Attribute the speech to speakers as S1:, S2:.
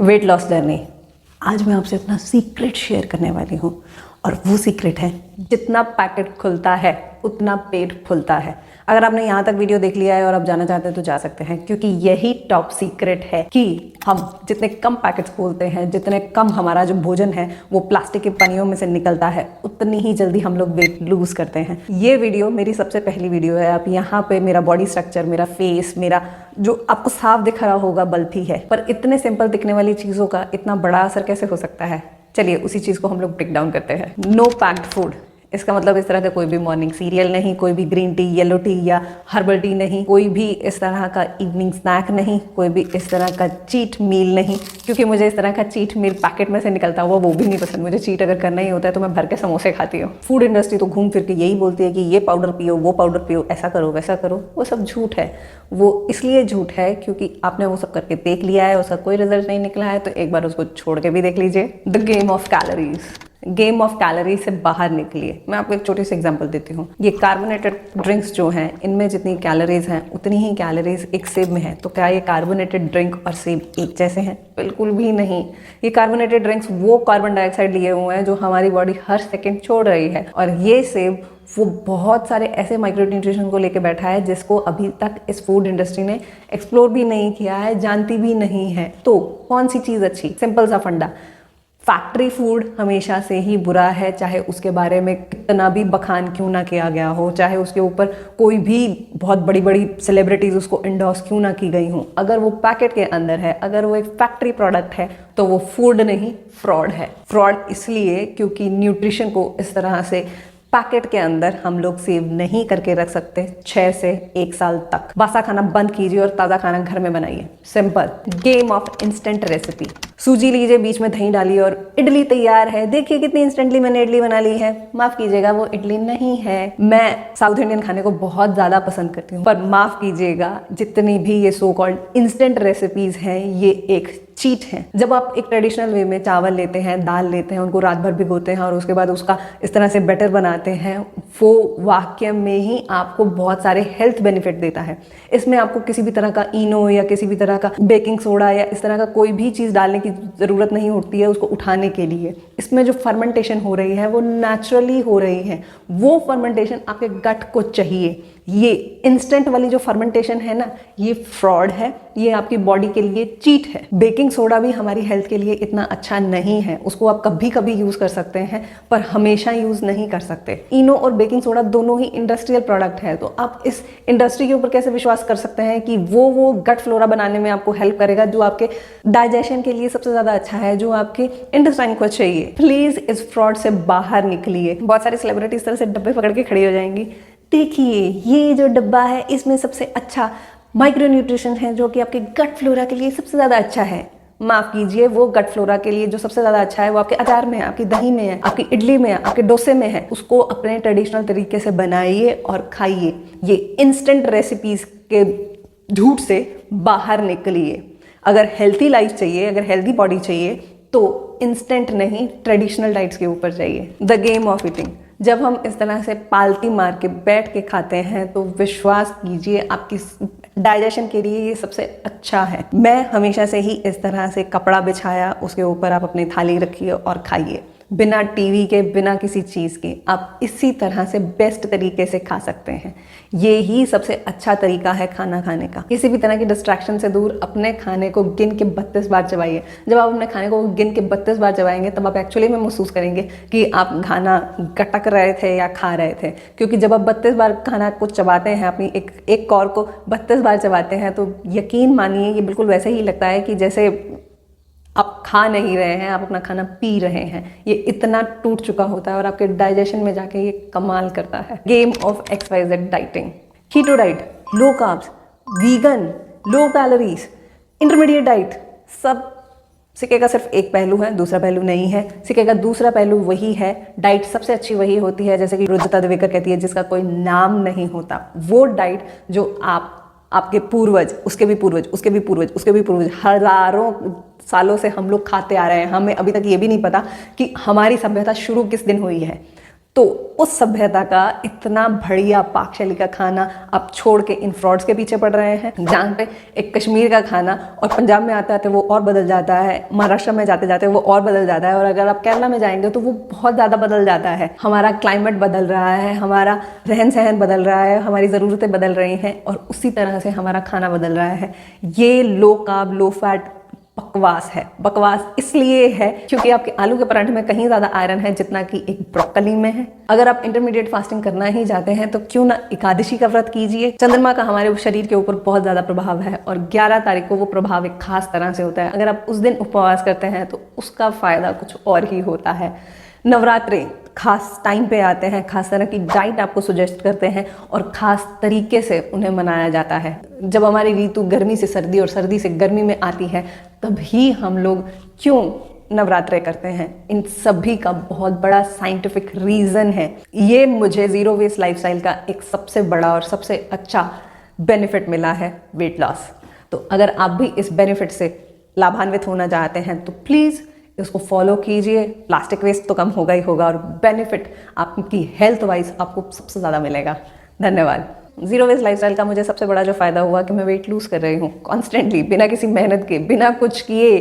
S1: Weight loss journey. आज मैं आपसे अपना सीक्रेट शेयर करने वाली हूँ और वो सीक्रेट है जितना पैकेट खुलता है उतना पेट फूलता है। अगर आपने यहाँ तक वीडियो देख लिया है और आप जाना चाहते हैं तो जा सकते हैं, क्योंकि यही टॉप सीक्रेट है कि हम जितने कम पैकेट्स खोलते हैं, जितने कम हमारा जो भोजन है वो प्लास्टिक के पन्नियों में से निकलता है, उतनी ही जल्दी हम लोग वेट लूज करते हैं। ये वीडियो मेरी सबसे पहली वीडियो है। आप यहाँ पे मेरा बॉडी स्ट्रक्चर, मेरा फेस, मेरा जो आपको साफ दिख रहा होगा बल्कि है, पर इतने सिंपल दिखने वाली चीज़ों का इतना बड़ा असर कैसे हो सकता है। चलिए उसी चीज़ को हम लोग ब्रेक डाउन करते हैं। नो पैक्ड फूड, इसका मतलब इस तरह का कोई भी मॉर्निंग सीरियल नहीं, कोई भी ग्रीन टी, येलो टी या हर्बल टी नहीं, कोई भी इस तरह का इवनिंग स्नैक नहीं, कोई भी इस तरह का चीट मील नहीं, क्योंकि मुझे इस तरह का चीट मील पैकेट में से निकलता हुआ वो भी नहीं पसंद। मुझे चीट अगर करना ही होता है तो मैं भर के समोसे खाती हूँ। फूड इंडस्ट्री तो घूम फिर के यही बोलती है कि ये पाउडर पियो, वो पाउडर पियो, ऐसा करो वैसा करो। वो सब झूठ है। वो इसलिए झूठ है क्योंकि आपने वो सब करके देख लिया है, उसका कोई रिजल्ट नहीं निकला है, तो एक बार उसको छोड़ के भी देख लीजिए। The game of calories, game of calorie से बाहर निकलिए। मैं आपको एक छोटी सी एग्जांपल देती हूँ। ये कार्बोनेटेड ड्रिंक्स जो हैं, इनमें जितनी कैलोरीज हैं उतनी ही कैलोरीज एक सेब में है। तो क्या ये कार्बोनेटेड ड्रिंक और सेब एक जैसे हैं? बिल्कुल भी नहीं। ये कार्बोनेटेड ड्रिंक्स वो कार्बन डाइऑक्साइड लिए हुए हैं जो हमारी बॉडी हर सेकेंड छोड़ रही है, और ये सेब वो बहुत सारे ऐसे माइक्रो न्यूट्रिशन को लेके बैठा है जिसको अभी तक इस फूड इंडस्ट्री ने एक्सप्लोर भी नहीं किया है, जानती भी नहीं है। तो कौन सी चीज़ अच्छी? सिंपल सा फंडा, फैक्ट्री फूड हमेशा से ही बुरा है, चाहे उसके बारे में कितना भी बखान क्यों ना किया गया हो, चाहे उसके ऊपर कोई भी बहुत बड़ी बड़ी सेलिब्रिटीज उसको इंडोर्स क्यों ना की गई हों। अगर वो पैकेट के अंदर है, अगर वो एक फैक्ट्री प्रोडक्ट है, तो वो फूड नहीं, फ्रॉड है। फ्रॉड इसलिए क्योंकि न्यूट्रिशन को इस तरह से पैकेट के अंदर हम लोग सेव नहीं करके रख सकते 6 से 1 साल तक। बासा खाना बंद कीजिए और ताज़ा खाना घर में बनाइए। Simple game of instant recipe. सूजी लीजिए, बीच में दही डालिए और इडली तैयार है। देखिए कितनी इंस्टेंटली मैंने इडली बना ली है। माफ कीजिएगा, वो इडली नहीं है। मैं साउथ इंडियन खाने को बहुत ज़्यादा पसंद करती हूँ, पर माफ कीजिएगा, जितनी भी ये सो कॉल्ड इंस्टेंट रेसिपीज़ हैं ये एक चीट है। जब आप एक ट्रेडिशनल वे में चावल लेते हैं, दाल लेते हैं, उनको रात भर भिगोते हैं और उसके बाद उसका इस तरह से बैटर बनाते हैं, वो वाक्य में ही आपको बहुत सारे हेल्थ बेनिफिट देता है। इसमें आपको किसी भी तरह का इनो या किसी भी तरह का बेकिंग सोडा या इस तरह का कोई भी चीज़ डालने की ज़रूरत नहीं होती है उसको उठाने के लिए। इसमें जो फर्मेंटेशन हो रही है वो नेचुरली हो रही है। वो फर्मेंटेशन आपके गट को चाहिए। ये इंस्टेंट वाली जो फर्मेंटेशन है ना, ये फ्रॉड है, ये आपकी बॉडी के लिए चीट है। बेकिंग सोडा भी हमारी हेल्थ के लिए इतना अच्छा नहीं है। उसको आप कभी कभी यूज़ कर सकते हैं, पर हमेशा यूज़ नहीं कर सकते। इनो और बेकिंग सोडा दोनों ही इंडस्ट्रियल प्रोडक्ट है, तो आप इस इंडस्ट्री के ऊपर कैसे विश्वास कर सकते हैं कि वो गट फ्लोरा बनाने में आपको हेल्प करेगा जो आपके डाइजेशन के लिए सबसे ज़्यादा अच्छा है, जो आपके इंटेस्टाइन को चाहिए। प्लीज़ इस फ्रॉड से बाहर निकलिए। बहुत सारी सेलिब्रिटी इस तरह से डब्बे पकड़ के खड़ी हो जाएंगी। देखिए ये जो डब्बा है इसमें सबसे अच्छा माइक्रो न्यूट्रिशन है जो कि आपके गट फ्लोरा के लिए सबसे ज़्यादा अच्छा है। माफ़ कीजिए, वो गट फ्लोरा के लिए जो सबसे ज़्यादा अच्छा है वो आपके अचार में है, आपकी दही में है, आपकी इडली में है, आपके डोसे में है। उसको अपने ट्रेडिशनल तरीके से बनाइए और खाइए। ये इंस्टेंट रेसिपीज़ के झूठ से बाहर निकलिए। अगर हेल्थी लाइफ चाहिए, अगर हेल्थी बॉडी चाहिए, तो इंस्टेंट नहीं, ट्रेडिशनल डाइट्स के ऊपर चाहिए। The game of eating. जब हम इस तरह से पालती मार के बैठ के खाते हैं तो विश्वास कीजिए आपकी डाइजेशन के लिए ये सबसे अच्छा है। मैं हमेशा से ही इस तरह से कपड़ा बिछाया, उसके ऊपर आप अपनी थाली रखिए और खाइए, बिना टीवी के, बिना किसी चीज़ के। आप इसी तरह से बेस्ट तरीके से खा सकते हैं। ये ही सबसे अच्छा तरीका है खाना खाने का। किसी भी तरह की डिस्ट्रैक्शन से दूर अपने खाने को गिन के 32 बार चबाइए। जब आप अपने खाने को गिन के 32 बार चबाएंगे तब आप एक्चुअली में महसूस करेंगे कि आप खाना गटक रहे थे या खा रहे थे। क्योंकि जब आप 32 बार खाना को चबाते हैं, अपनी एक कौर को 32 बार चबाते हैं, तो यकीन मानिए ये बिल्कुल वैसे ही लगता है कि जैसे आप खा नहीं रहे हैं, आप अपना खाना पी रहे हैं। ये इतना टूट चुका होता है और आपके डाइजेशन में जाके ये कमाल करता है। Game of XYZ dieting. Keto diet, low carbs, vegan, low calories, intermediate diet, सब सिक्के का सिर्फ एक पहलू है, दूसरा पहलू नहीं है। सिक्के का दूसरा पहलू वही है, डाइट सबसे अच्छी वही होती है, जैसे कि रुजुता दिवेकर कहती है, जिसका कोई नाम नहीं होता। वो डाइट जो आपके पूर्वज, उसके भी पूर्वज, उसके भी पूर्वज, उसके भी पूर्वज, हजारों सालों से हम लोग खाते आ रहे हैं। हमें अभी तक ये भी नहीं पता कि हमारी सभ्यता शुरू किस दिन हुई है। तो उस सभ्यता का इतना बढ़िया पाक शैली का खाना आप छोड़ के इन फ्रॉड्स के पीछे पड़ रहे हैं, जहाँ पे एक कश्मीर का खाना और पंजाब में आते आते वो और बदल जाता है, महाराष्ट्र में जाते जाते वो और बदल जाता है, और अगर आप केरला में जाएंगे तो वो बहुत ज़्यादा बदल जाता है। हमारा क्लाइमेट बदल रहा है, हमारा रहन सहन बदल रहा है, हमारी ज़रूरतें बदल रही हैं, और उसी तरह से हमारा खाना बदल रहा है। ये लो कार्ब लो फैट बकवास है। बकवास इसलिए है क्योंकि आपके आलू के पराठे में कहीं ज़्यादा आयरन है जितना कि एक ब्रोकली में है। अगर आप इंटरमीडिएट फास्टिंग करना ही चाहते हैं तो क्यों ना एकादशी का व्रत कीजिए। चंद्रमा का हमारे शरीर के ऊपर बहुत ज़्यादा प्रभाव है, और 11 तारीख को वो प्रभाव एक खास तरह से होता है। अगर आप उस दिन उपवास करते हैं तो उसका फ़ायदा कुछ और ही होता है। नवरात्रे खास टाइम पे आते हैं, खास तरह की डाइट आपको सुजेस्ट करते हैं, और ख़ास तरीके से उन्हें मनाया जाता है। जब हमारी ऋतु गर्मी से सर्दी और सर्दी से गर्मी में आती है, तभी हम लोग क्यों नवरात्रे करते हैं। इन सभी का बहुत बड़ा साइंटिफिक रीज़न है। ये मुझे ज़ीरो वेस्ट लाइफस्टाइल का एक सबसे बड़ा और सबसे अच्छा बेनिफिट मिला है, वेट लॉस। तो अगर आप भी इस बेनिफिट से लाभान्वित होना चाहते हैं तो प्लीज़ इसको फॉलो कीजिए। प्लास्टिक वेस्ट तो कम होगा ही होगा, और बेनिफिट आपकी हेल्थ वाइज आपको सबसे ज़्यादा मिलेगा। धन्यवाद। जीरो वेस्ट लाइफस्टाइल का मुझे सबसे बड़ा जो फ़ायदा हुआ कि मैं वेट लूज़ कर रही हूँ कॉन्स्टेंटली, बिना किसी मेहनत के, बिना कुछ किए।